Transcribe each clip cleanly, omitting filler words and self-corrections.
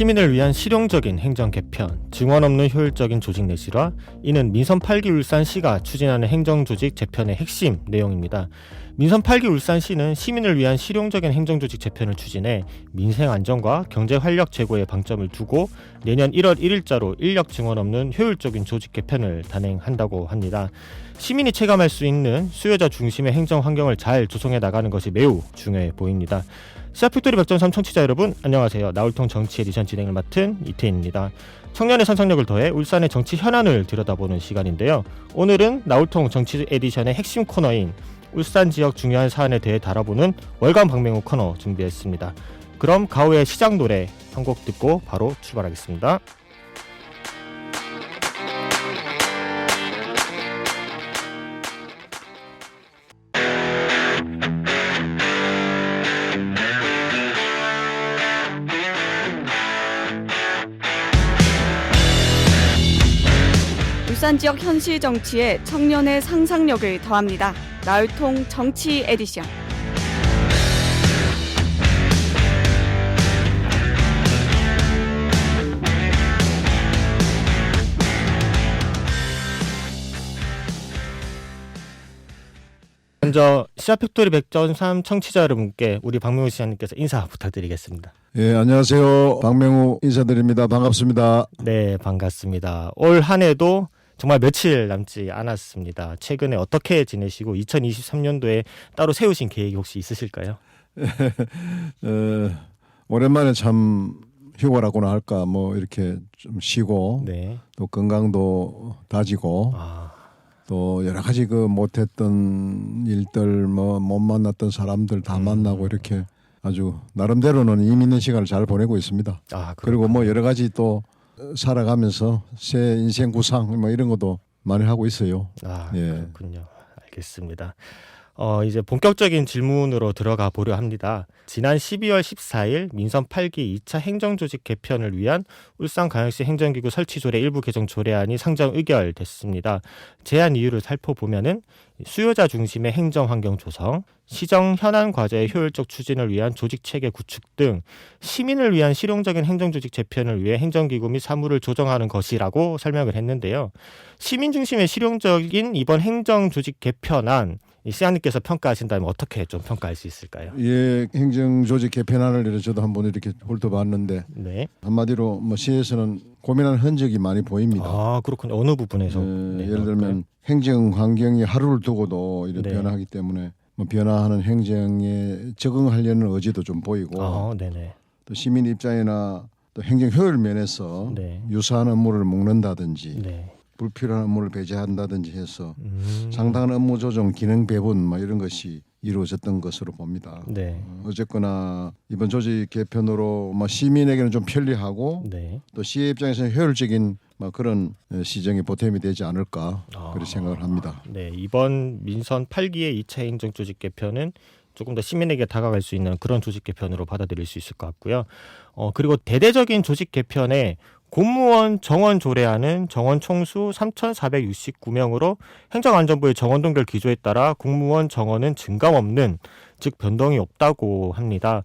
시민을 위한 실용적인 행정 개편, 증언 없는 효율적인 조직 내실화, 이는 민선 8기 울산시가 추진하는 행정조직 재편의 핵심 내용입니다. 민선 8기 울산시는 시민을 위한 실용적인 행정조직 재편을 추진해 민생 안정과 경제 활력 제고에 방점을 두고 내년 1월 1일자로 인력 증언 없는 효율적인 조직 개편을 단행한다고 합니다. 시민이 체감할 수 있는 수요자 중심의 행정 환경을 잘 조성해 나가는 것이 매우 중요해 보입니다. 시아팩토리 100.3 청취자 여러분, 안녕하세요. 나울통 정치 에디션 진행을 맡은 이태인입니다. 청년의 상상력을 더해 울산의 정치 현안을 들여다보는 시간인데요. 오늘은 나울통 정치 에디션의 핵심 코너인 울산 지역 중요한 사안에 대해 다뤄보는 월간 박맹우 코너 준비했습니다. 그럼 가오의 시작 노래 한 곡 듣고 바로 출발하겠습니다. 울산 지역 현실 정치에 청년의 상상력을 더합니다. 나울통 정치 에디션. 먼저 시아팩토리 100.3 청취자 여러분께 우리 박명우 시장님께서 인사 부탁드리겠습니다. 예, 안녕하세요. 박명우 인사드립니다. 반갑습니다. 네, 반갑습니다. 올 한 해도 정말 며칠 남지 않았습니다. 최근에 어떻게 지내시고 2023년도에 따로 세우신 계획이 혹시 있으실까요? 오랜만에 참 휴가라고나 할까 뭐 이렇게 좀 쉬고 네. 또 건강도 다지고 또 여러 가지 그 못했던 일들 뭐 못 만났던 사람들 다 만나고 이렇게 아주 나름대로는 의미 있는 시간을 잘 보내고 있습니다. 그리고 뭐 여러 가지 또 살아가면서 새 인생 구상 뭐 이런 것도 많이 하고 있어요. 예. 그렇군요. 알겠습니다. 이제 본격적인 질문으로 들어가 보려 합니다. 지난 12월 14일 민선 8기 2차 행정조직 개편을 위한 울산광역시 행정기구 설치조례 일부 개정 조례안이 상정 의결됐습니다. 제안 이유를 살펴보면은 수요자 중심의 행정 환경 조성, 시정 현안 과제의 효율적 추진을 위한 조직체계 구축 등 시민을 위한 실용적인 행정조직 재편을 위해 행정기구 및 사무를 조정하는 것이라고 설명을 했는데요. 시민 중심의 실용적인 이번 행정조직 개편안, 시장님께서 평가하신다면 어떻게 좀 평가할 수 있을까요? 예, 행정조직 개편안을 저도 한번 이렇게 훑어봤는데 네. 한마디로 뭐 시에서는 고민하는 흔적이 많이 보입니다. 그렇군요. 어느 부분에서? 예를 들면 행정 환경이 하루를 두고도 이렇게 네. 변화하기 때문에 뭐 변화하는 행정에 적응하려는 의지도 좀 보이고 네네. 또 시민 입장이나 또 행정 효율 면에서 네. 유사한 업무를 묶는다든지 네. 불필요한 업무를 배제한다든지 해서 상당한 업무 조정, 기능 배분 뭐 이런 것이 이루어졌던 것으로 봅니다. 네. 어쨌거나 이번 조직 개편으로 뭐 시민에게는 좀 편리하고 네. 또 시의 입장에서는 효율적인 뭐 그런 시정의 보탬이 되지 않을까 그렇게 생각을 합니다. 네, 이번 민선 8기의 2차 행정조직 개편은 조금 더 시민에게 다가갈 수 있는 그런 조직 개편으로 받아들일 수 있을 것 같고요. 그리고 대대적인 조직 개편에 공무원 정원 조례안은 정원 총수 3,469명으로 행정안전부의 정원 동결 기조에 따라 공무원 정원은 증감 없는, 즉 변동이 없다고 합니다.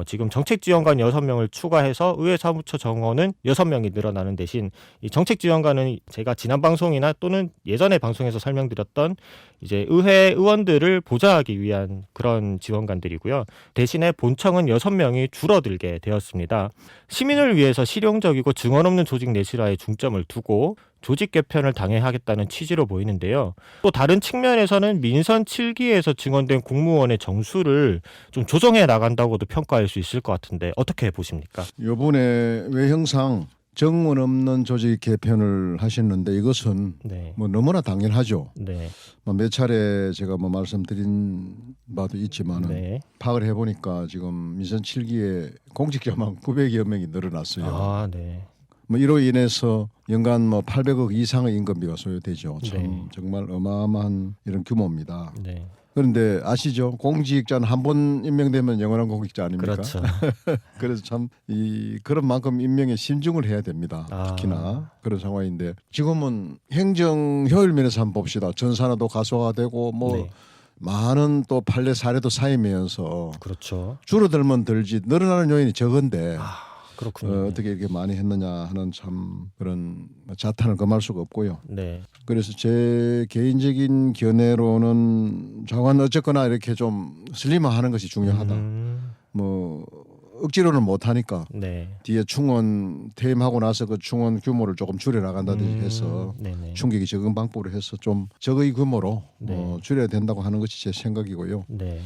지금 정책지원관 6명을 추가해서 의회 사무처 정원은 6명이 늘어나는 대신 이 정책지원관은 제가 지난 방송이나 또는 예전에 방송에서 설명드렸던 이제 의회 의원들을 보좌하기 위한 그런 지원관들이고요. 대신에 본청은 6명이 줄어들게 되었습니다. 시민을 위해서 실용적이고 증언 없는 조직 내실화에 중점을 두고 조직 개편을 당해하겠다는 취지로 보이는데요. 또 다른 측면에서는 민선 7기에서 증언된 공무원의 정수를 좀 조정해 나간다고도 평가할 수 있을 것 같은데 어떻게 보십니까? 이번에 외형상 정원 없는 조직 개편을 하셨는데 이것은 네. 뭐 너무나 당연하죠. 네. 몇 차례 제가 뭐 말씀드린 바도 있지만은 네. 파악을 해보니까 지금 민선 7기에 공직자만 900여 명이 늘어났어요. 네. 뭐 이로 인해서 연간 뭐 800억 이상의 인건비가 소요되죠. 참 네. 정말 어마어마한 이런 규모입니다. 네. 그런데 아시죠? 공직자는 한 번 임명되면 영원한 공직자 아닙니까? 그렇죠. 그래서 참 그런 만큼 임명에 신중을 해야 됩니다. 특히나 그런 상황인데 지금은 행정 효율 면에서 한번 봅시다. 전산화도 가소화되고 뭐 네. 많은 또 판례 사례도 쌓이면서 그렇죠. 줄어들면 들지 늘어나는 요인이 적은데 그렇군요. 어떻게 이렇게 많이 했느냐 하는 참 그런 자탄을 금할 수가 없고요. 네. 그래서 제 개인적인 견해로는 장관 어쨌거나 이렇게 좀 슬림화하는 것이 중요하다. 뭐 억지로는 못 하니까 네. 뒤에 충원 퇴임하고 나서 그 충원 규모를 조금 줄여 나간다든지 해서 네네. 충격이 적은 방법으로 해서 좀 적의 규모로 네. 줄여야 된다고 하는 것이 제 생각이고요. 네.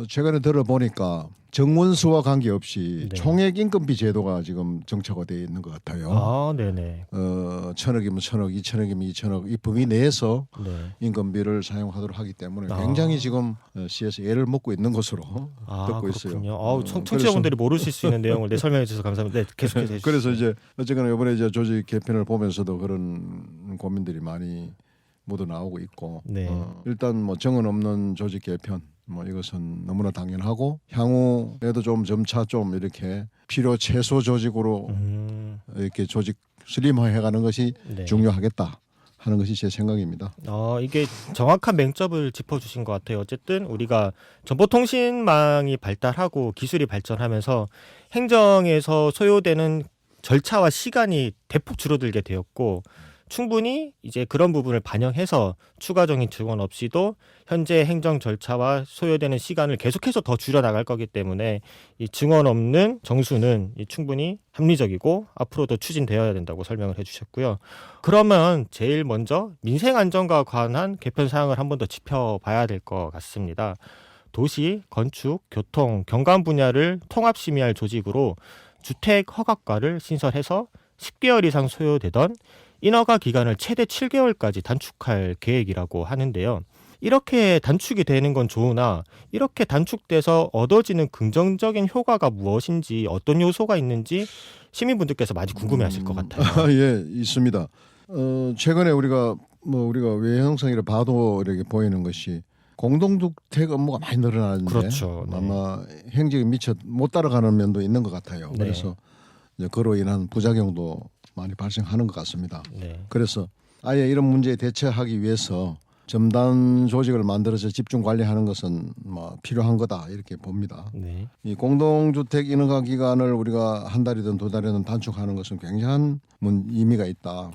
최근에 들어보니까 정원수와 관계없이 네. 총액 인건비 제도가 지금 정착화되어 있는 것 같아요. 아, 네네. 1,000억이면 1,000억, 2,000억이면 2,000억 이 범위 내에서 네. 인건비를 사용하도록 하기 때문에 아. 굉장히 지금 시에서 애를 먹고 있는 것으로 듣고 있어요. 그렇군요. 청취자분들이 모르실 수 있는 내용을 설명해 주셔서 감사합니다. 네, 계속해서 해주시죠. 그래서 이제 어쨌거나 이번에 이제 조직 개편을 보면서도 그런 고민들이 많이 모두 나오고 있고 네. 일단 뭐 정은 없는 조직 개편 뭐 이것은 너무나 당연하고 향후에도 좀 점차 좀 이렇게 필요 최소 조직으로 이렇게 조직 슬림화해가는 것이 네. 중요하겠다 하는 것이 제 생각입니다. 이게 정확한 맹점을 짚어주신 것 같아요. 어쨌든 우리가 정보통신망이 발달하고 기술이 발전하면서 행정에서 소요되는 절차와 시간이 대폭 줄어들게 되었고 충분히 이제 그런 부분을 반영해서 추가적인 지원 없이도 현재 행정 절차와 소요되는 시간을 계속해서 더 줄여 나갈 거기 때문에 이 증언 없는 정수는 충분히 합리적이고 앞으로도 추진되어야 된다고 설명을 해주셨고요. 그러면 제일 먼저 민생 안전과 관한 개편 사항을 한 번 더 짚어봐야 될 것 같습니다. 도시, 건축, 교통, 경관 분야를 통합 심의할 조직으로 주택 허가과를 신설해서 10개월 이상 소요되던 인허가 기간을 최대 7개월까지 단축할 계획이라고 하는데요. 이렇게 단축이 되는 건 좋으나 이렇게 단축돼서 얻어지는 긍정적인 효과가 무엇인지 어떤 요소가 있는지 시민분들께서 많이 궁금해하실 것 같아요. 예, 있습니다. 최근에 우리가 외형성이라 봐도 이렇게 보이는 것이 공동주택 업무가 많이 늘어나는데 그렇죠. 네. 아마 행정이 미처 못 따라가는 면도 있는 것 같아요. 네. 그래서 이제 그로 인한 부작용도 많이 발생하는 것 같습니다. 네. 그래서 아예 이런 문제에 대처하기 위해서 첨단 조직을 만들어서 집중 관리하는 것은 뭐 필요한 거다 이렇게 봅니다. 네. 이 공동주택 인허가 기간을 우리가 한 달이든 두 달이든 단축하는 것은 굉장한 의미가 있다.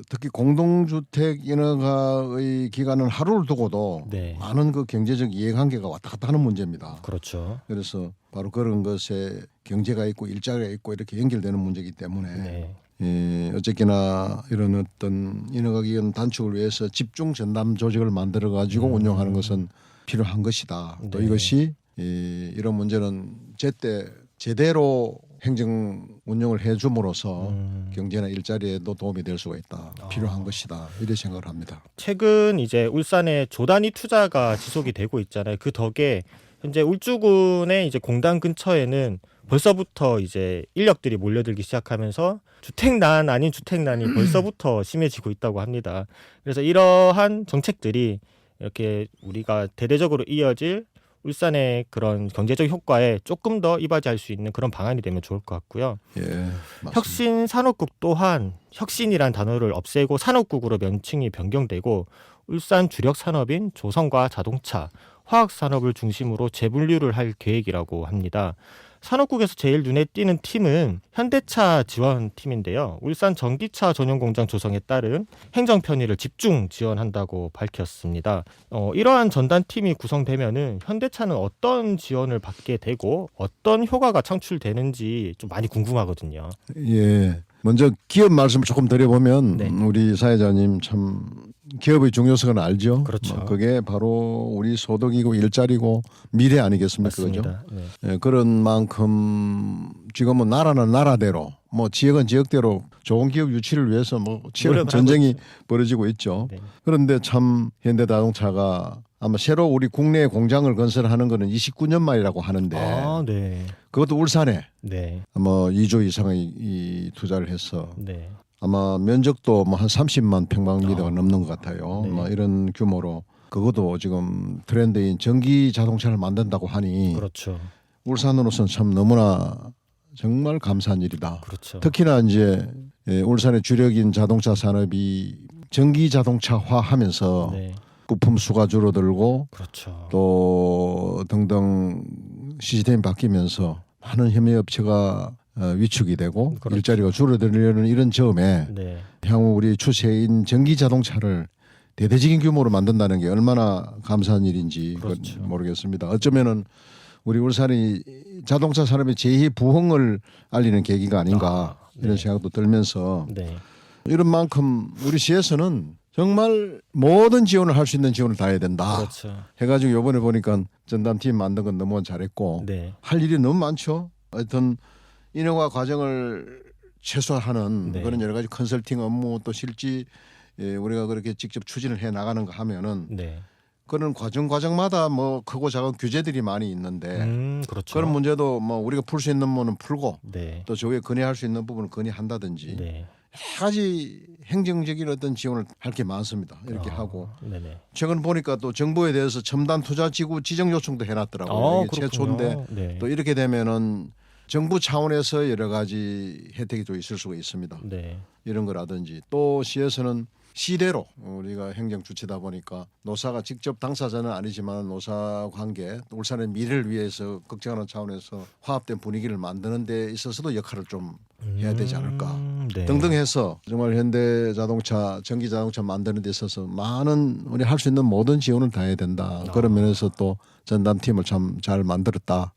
특히 공동주택 인허가의 기간은 하루를 두고도 네. 많은 그 경제적 이해관계가 왔다 갔다 하는 문제입니다. 그렇죠. 그래서 바로 그런 것에 경제가 있고 일자리가 있고 이렇게 연결되는 문제이기 때문에 네. 어쨌거나 이런 어떤 인허가 기간 단축을 위해서 집중 전담 조직을 만들어 가지고 운영하는 것은 필요한 것이다. 또 네. 이것이 이런 문제는 제때 제대로 행정 운영을 해줌으로써 경제나 일자리에도 도움이 될 수가 있다. 필요한 것이다. 이렇게 생각을 합니다. 최근 이제 울산에 조단위 투자가 지속이 되고 있잖아요. 그 덕에 현재 울주군의 이제 공단 근처에는 벌써부터 이제 인력들이 몰려들기 시작하면서 주택난 아닌 주택난이 벌써부터 심해지고 있다고 합니다. 그래서 이러한 정책들이 이렇게 우리가 대대적으로 이어질 울산의 그런 경제적 효과에 조금 더 이바지할 수 있는 그런 방안이 되면 좋을 것 같고요. 예, 맞습니다. 혁신 산업국 또한 혁신이란 단어를 없애고 산업국으로 명칭이 변경되고 울산 주력 산업인 조선과 자동차, 화학 산업을 중심으로 재분류를 할 계획이라고 합니다. 산업국에서 제일 눈에 띄는 팀은 현대차 지원팀인데요. 울산 전기차 전용 공장 조성에 따른 행정 편의를 집중 지원한다고 밝혔습니다. 이러한 전단팀이 구성되면은 현대차는 어떤 지원을 받게 되고 어떤 효과가 창출되는지 좀 많이 궁금하거든요. 예. 먼저 기업 말씀을 조금 드려보면 네. 우리 사회자님 참 기업의 중요성을 알죠. 그렇죠. 그게 바로 우리 소득이고 일자리고 미래 아니겠습니까? 그죠? 맞습니다. 네. 예, 그런 만큼 지금은 나라는 나라대로 뭐 지역은 지역대로 좋은 기업 유치를 위해서 뭐 치열한 노력을 전쟁이 하고 벌어지고 있죠. 네. 그런데 참 현대자동차가 아마 새로 우리 국내에 공장을 건설하는 거는 29년 만이라고 하는데 네. 그것도 울산에 네. 아마 2조 이상의 이 투자를 해서 네. 아마 면적도 뭐 한 30만 평방미터가 넘는 것 같아요. 네. 뭐 이런 규모로 그것도 지금 트렌드인 전기 자동차를 만든다고 하니 그렇죠. 울산으로서는 참 너무나 정말 감사한 일이다. 그렇죠. 특히나 이제 울산의 주력인 자동차 산업이 전기 자동차화하면서 네. 부품 수가 줄어들고 그렇죠. 또 등등 시스템이 바뀌면서 많은 협력업체가 위축이 되고 그렇죠. 일자리가 줄어들려는 이런 점에 네. 향후 우리 추세인 전기 자동차를 대대적인 규모로 만든다는 게 얼마나 감사한 일인지 그렇죠. 모르겠습니다. 어쩌면은 우리 울산이 자동차 산업의 제2 부흥을 알리는 계기가 아닌가 이런 생각도 들면서 네. 이런 만큼 우리 시에서는 정말 모든 지원을 할 수 있는 지원을 다 해야 된다. 그렇죠. 해가지고 이번에 보니까 전담팀 만든 건 너무 잘했고 네. 할 일이 너무 많죠. 하여튼 인허가 과정을 최소화하는 네. 그런 여러 가지 컨설팅 업무 또 실지 우리가 그렇게 직접 추진을 해 나가는 거 하면은 네. 그런 과정마다 뭐 크고 작은 규제들이 많이 있는데 그렇죠. 그런 문제도 뭐 우리가 풀 수 있는 부분은 풀고 네. 또 저에 건의할 수 있는 부분은 건의한다든지 네. 여러 가지 행정적인 어떤 지원을 할 게 많습니다. 이렇게 하고 네네. 최근 보니까 또 정부에 대해서 첨단 투자지구 지정 요청도 해놨더라고요. 이게 최초인데 네. 또 이렇게 되면은 정부 차원에서 여러 가지 혜택이 또 있을 수가 있습니다. 네. 이런 거라든지 또 시에서는 시대로 우리가 행정 주체다 보니까 노사가 직접 당사자는 아니지만 노사 관계 또 울산의 미래를 위해서 걱정하는 차원에서 화합된 분위기를 만드는 데 있어서도 역할을 좀 해야 되지 않을까 네. 등등 해서 정말 현대 자동차 전기 자동차 만드는 데 있어서 많은 우리 할 수 있는 모든 지원을 다 해야 된다. 그런 면에서 또 전담팀을 참 잘 만들었다.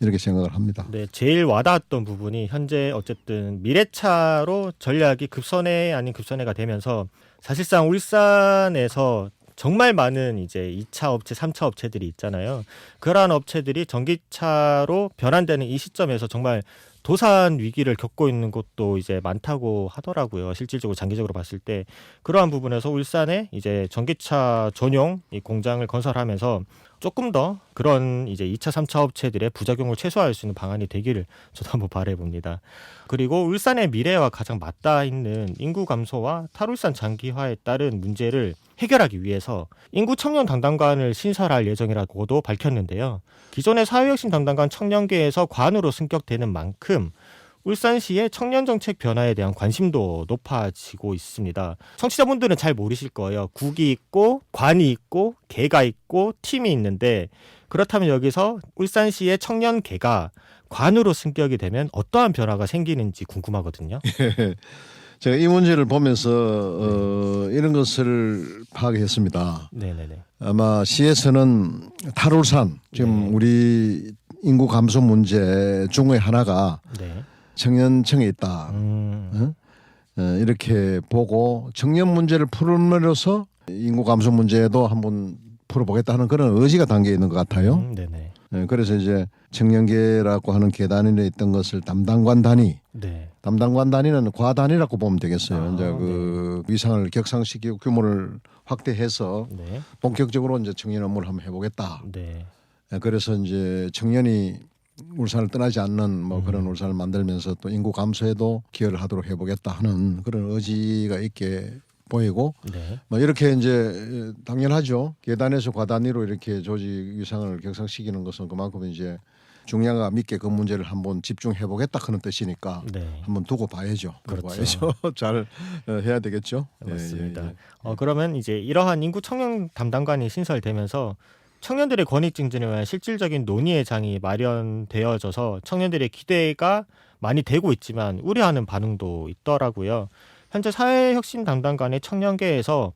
이렇게 생각을 합니다. 네, 제일 와닿았던 부분이 현재 어쨌든 미래차로 전략이 급선회 아닌 급선회가 되면서 사실상 울산에서 정말 많은 이제 2차 업체, 3차 업체들이 있잖아요. 그러한 업체들이 전기차로 변환되는 이 시점에서 정말 도산 위기를 겪고 있는 곳도 이제 많다고 하더라고요. 실질적으로 장기적으로 봤을 때 그러한 부분에서 울산에 이제 전기차 전용 이 공장을 건설하면서 조금 더 그런 이제 2차, 3차 업체들의 부작용을 최소화할 수 있는 방안이 되기를 저도 한번 바라봅니다. 그리고 울산의 미래와 가장 맞닿아 있는 인구 감소와 탈울산 장기화에 따른 문제를 해결하기 위해서 인구 청년 담당관을 신설할 예정이라고도 밝혔는데요. 기존의 사회혁신 담당관 청년계에서 관으로 승격되는 만큼 울산시의 청년 정책 변화에 대한 관심도 높아지고 있습니다. 청취자분들은 잘 모르실 거예요. 국이 있고 관이 있고 계가 있고 팀이 있는데 그렇다면 여기서 울산시의 청년계가 관으로 승격이 되면 어떠한 변화가 생기는지 궁금하거든요. 제가 이 문제를 보면서 이런 것을 파악했습니다. 네네네. 아마 시에서는 탈울산 지금 우리 인구 감소 문제 중의 하나가 네. 청년청에 있다. 이렇게 보고 청년 문제를 풀음으로써 인구 감소 문제도 한번 풀어보겠다 하는 그런 의지가 담겨 있는 것 같아요. 네네. 그래서 이제 청년계라고 하는 계단에 있던 것을 담당관 단위, 네. 담당관 단위는 과단위라고 보면 되겠어요. 이제 그 위상을 격상시키고 규모를 확대해서 네. 본격적으로 이제 청년 업무를 한번 해보겠다. 네. 그래서 이제 청년이 울산을 떠나지 않는 뭐 그런 울산을 만들면서 또 인구 감소에도 기여를 하도록 해보겠다 하는 그런 의지가 있게 보이고 네. 뭐 이렇게 이제 당연하죠. 계단에서 과단위로 이렇게 조직 위상을 격상시키는 것은 그만큼 이제 중량감 있게 그 문제를 한번 집중해 보겠다 하는 뜻이니까 네. 한번 두고 봐야죠. 두고 그렇죠. 봐야죠. 잘 해야 되겠죠. 맞습니다. 예. 그러면 이제 이러한 인구 청년 담당관이 신설되면서 청년들의 권익 증진을 위한 실질적인 논의의 장이 마련되어져서 청년들의 기대가 많이 되고 있지만 우려하는 반응도 있더라고요. 현재 사회혁신 담당관의 청년계에서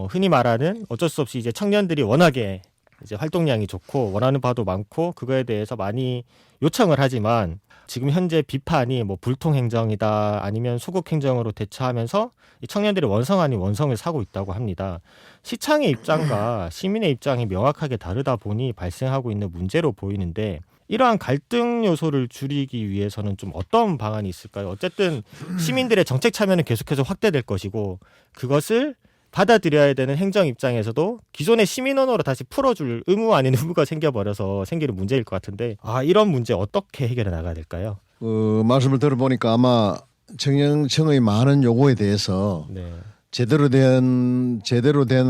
흔히 말하는 어쩔 수 없이 이제 청년들이 워낙에 이제 활동량이 좋고 원하는 바도 많고 그거에 대해서 많이 요청을 하지만 지금 현재 비판이 뭐 불통행정이다 아니면 소극행정으로 대처하면서 이 청년들이 원성 아닌 원성을 사고 있다고 합니다. 시장의 입장과 시민의 입장이 명확하게 다르다 보니 발생하고 있는 문제로 보이는데 이러한 갈등 요소를 줄이기 위해서는 좀 어떤 방안이 있을까요? 어쨌든 시민들의 정책 참여는 계속해서 확대될 것이고 그것을 받아들여야 되는 행정 입장에서도 기존의 시민 언어로 다시 풀어줄 의무 아닌 의무가 생겨버려서 생기는 문제일 것 같은데 이런 문제 어떻게 해결해 나가야 될까요? 말씀을 들어보니까 아마 청년청의 많은 요구에 대해서 네. 제대로 된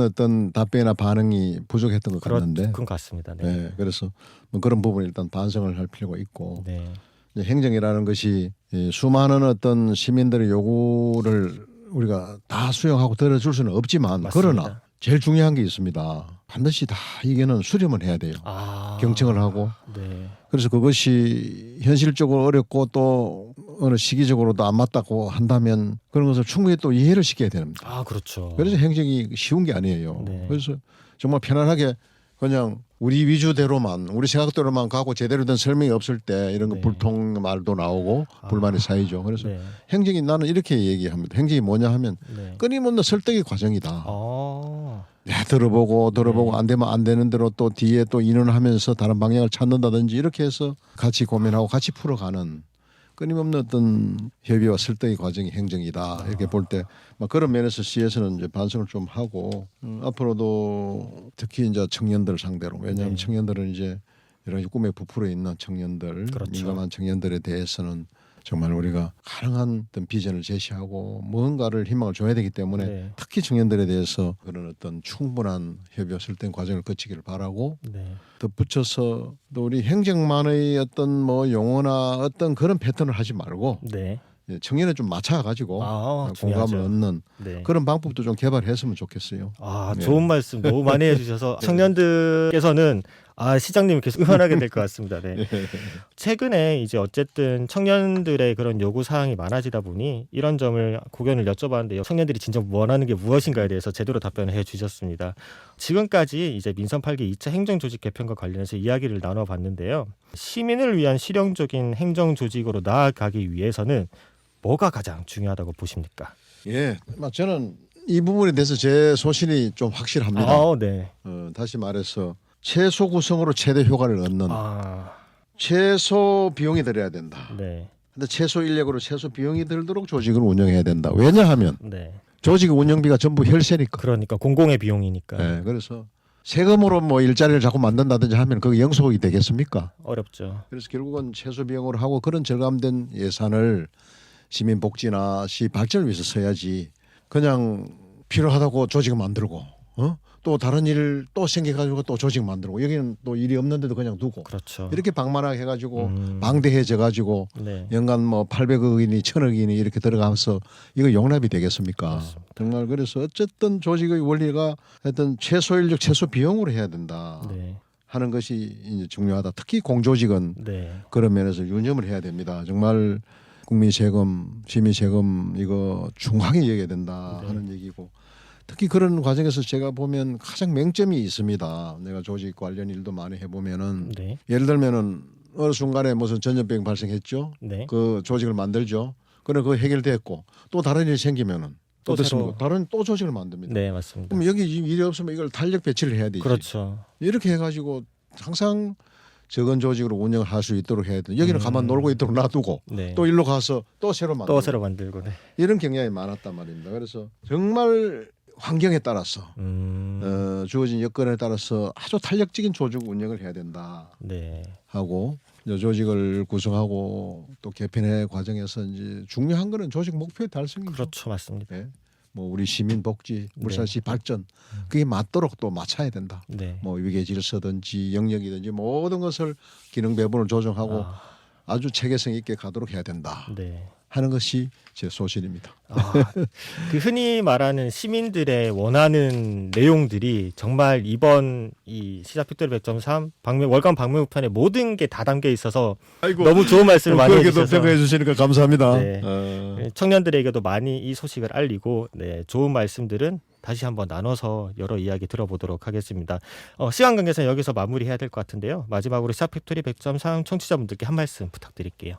어떤 답변이나 반응이 부족했던 것 같는데 그런 것 같습니다. 네. 네, 그래서 뭐 그런 부분 일단 반성을 할 필요가 있고 네. 이제 행정이라는 것이 수많은 어떤 시민들의 요구를 우리가 다 수용하고 들어줄 수는 없지만 맞습니다. 그러나 제일 중요한 게 있습니다. 반드시 다 이게는 수렴을 해야 돼요. 경청을 하고. 네. 그래서 그것이 현실적으로 어렵고 또 어느 시기적으로도 안 맞다고 한다면 그런 것을 충분히 또 이해를 시켜야 됩니다. 그렇죠. 그래서 행정이 쉬운 게 아니에요. 네. 그래서 정말 편안하게 그냥 우리 위주대로만 우리 생각대로만 가고 제대로 된 설명이 없을 때 이런 거 네. 불통 말도 나오고 불만이 쌓이죠. 그래서 네. 행정이 나는 이렇게 얘기합니다. 행정이 뭐냐 하면 네. 끊임없는 설득의 과정이다. 네. 들어보고 안 되면 안 되는 대로 또 뒤에 또 인원하면서 다른 방향을 찾는다든지 이렇게 해서 같이 고민하고 같이 풀어가는 끊임없는 어떤 협의와 설득의 과정이 행정이다. 이렇게 볼 때 그런 면에서 시에서는 이제 반성을 좀 하고 앞으로도 특히 이제 청년들 상대로 왜냐하면 네. 청년들은 이제 여러 가지 꿈에 부풀어 있는 청년들, 그렇죠. 민감한 청년들에 대해서는 정말 우리가 가능한 어떤 비전을 제시하고 무언가를 희망을 줘야 되기 때문에 네. 특히 청년들에 대해서 그런 어떤 충분한 협의와 설득 과정을 거치기를 바라고 네. 덧붙여서 또 우리 행정만의 어떤 뭐 용어나 어떤 그런 패턴을 하지 말고 네. 청년에 좀 맞춰가지고 공감을 중요하죠. 얻는 네. 그런 방법도 좀 개발했으면 좋겠어요. 네. 좋은 말씀 너무 많이 해주셔서 청년들께서는 시장님을 계속 응원하게 될 것 같습니다. 네. 최근에 이제 어쨌든 청년들의 그런 요구 사항이 많아지다 보니 이런 점을 고견을 여쭤봤는데요. 청년들이 진짜 원하는 게 무엇인가에 대해서 제대로 답변을 해주셨습니다. 지금까지 이제 민선 8기 2차 행정조직 개편과 관련해서 이야기를 나눠봤는데요. 시민을 위한 실용적인 행정조직으로 나아가기 위해서는 뭐가 가장 중요하다고 보십니까? 예, 저는 이 부분에 대해서 제 소신이 좀 확실합니다. 네. 다시 말해서 최소 구성으로 최대 효과를 얻는 최소 비용이 들어야 된다. 네. 근데 최소 인력으로 최소 비용이 들도록 조직을 운영해야 된다. 왜냐하면 네. 조직 운영비가 전부 혈세니까. 그러니까 공공의 비용이니까. 네, 그래서 세금으로 뭐 일자리를 자꾸 만든다든지 하면 그게 영속이 되겠습니까? 어렵죠. 그래서 결국은 최소 비용으로 하고 그런 절감된 예산을 시민 복지나 시 발전을 위해서 써야지. 그냥 필요하다고 조직을 만들고 또 다른 일 또 생겨가지고 또 조직 만들고 여기는 또 일이 없는데도 그냥 두고 그렇죠. 이렇게 방만하게 해가지고 방대해져가지고 네. 연간 뭐 800억이니 1000억이니 이렇게 들어가면서 이거 용납이 되겠습니까? 그렇습니다. 정말 그래서 어쨌든 조직의 원리가 하여튼 최소 인력 최소 비용으로 해야 된다 네. 하는 것이 이제 중요하다. 특히 공조직은 네. 그런 면에서 유념을 해야 됩니다. 정말 국민 세금, 시민 세금 이거 중하게 여겨야 된다 하는 얘기고 특히 그런 과정에서 제가 보면 가장 맹점이 있습니다. 내가 조직 관련 일도 많이 해보면은 네. 예를 들면은 어느 순간에 무슨 전염병 발생했죠. 네. 그 조직을 만들죠. 그래 그거 해결됐고 또 다른 일이 생기면은 또 어떻습니까? 새로. 다른 또 조직을 만듭니다. 네, 맞습니다. 그럼 여기 일이 없으면 이걸 탄력 배치를 해야 되지. 그렇죠. 이렇게 해가지고 항상 적은 조직으로 운영을 할 수 있도록 해야 돼. 여기는 가만 놀고 있도록 놔두고 네. 또 일로 가서 또 새로 만들고 또 새로 만들고. 네. 이런 경향이 많았단 말입니다. 그래서 정말 환경에 따라서 주어진 여건에 따라서 아주 탄력적인 조직 운영을 해야 된다 네. 하고 이제 조직을 구성하고 또 개편의 과정에서 이제 중요한 거는 조직 목표의 달성이죠. 그렇죠, 맞습니다. 네. 뭐 우리 시민 복지, 물산시 발전 그게 맞도록 또 맞춰야 된다. 네. 뭐 위계 질서든지 영역이든지 모든 것을 기능 배분을 조정하고 아주 체계성 있게 가도록 해야 된다 네. 하는 것이 제 소신입니다. 그 흔히 말하는 시민들의 원하는 내용들이 정말 이번 이 시사팩토리 100.3 월간 방명편에 모든 게 다 담겨 있어서 너무 좋은 말씀을 많이 해주셔서 평가해 주시니까 감사합니다. 네. 청년들에게도 많이 이 소식을 알리고 좋은 말씀들은 다시 한번 나눠서 여러 이야기 들어보도록 하겠습니다. 시간 관계상 여기서 마무리해야 될 것 같은데요. 마지막으로 시사팩토리 100.3 청취자분들께 한 말씀 부탁드릴게요.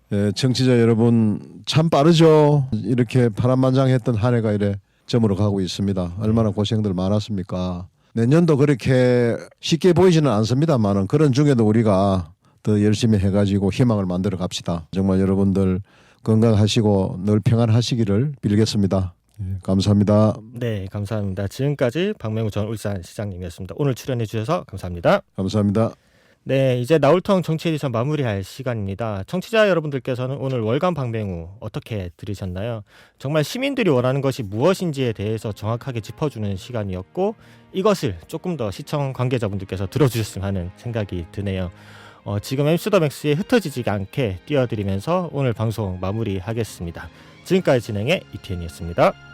네, 청취자 여러분 참 빠르죠. 이렇게 파란만장했던 한 해가 이래 점으로 가고 있습니다. 얼마나 고생들 많았습니까? 내년도 그렇게 쉽게 보이지는 않습니다만은 그런 중에도 우리가 더 열심히 해가지고 희망을 만들어 갑시다. 정말 여러분들 건강하시고 늘 평안하시기를 빌겠습니다. 감사합니다. 네, 감사합니다. 지금까지 박명우 전 울산시장님이었습니다. 오늘 출연해 주셔서 감사합니다. 감사합니다. 네, 이제 나울통 정치 에디션 마무리할 시간입니다. 청취자 여러분들께서는 오늘 월간 방맹우 어떻게 들으셨나요? 정말 시민들이 원하는 것이 무엇인지에 대해서 정확하게 짚어주는 시간이었고 이것을 조금 더 시청 관계자분들께서 들어주셨으면 하는 생각이 드네요. 지금 MC 더 맥스에 흩어지지 않게 띄워드리면서 오늘 방송 마무리하겠습니다. 지금까지 진행의 이태현이었습니다.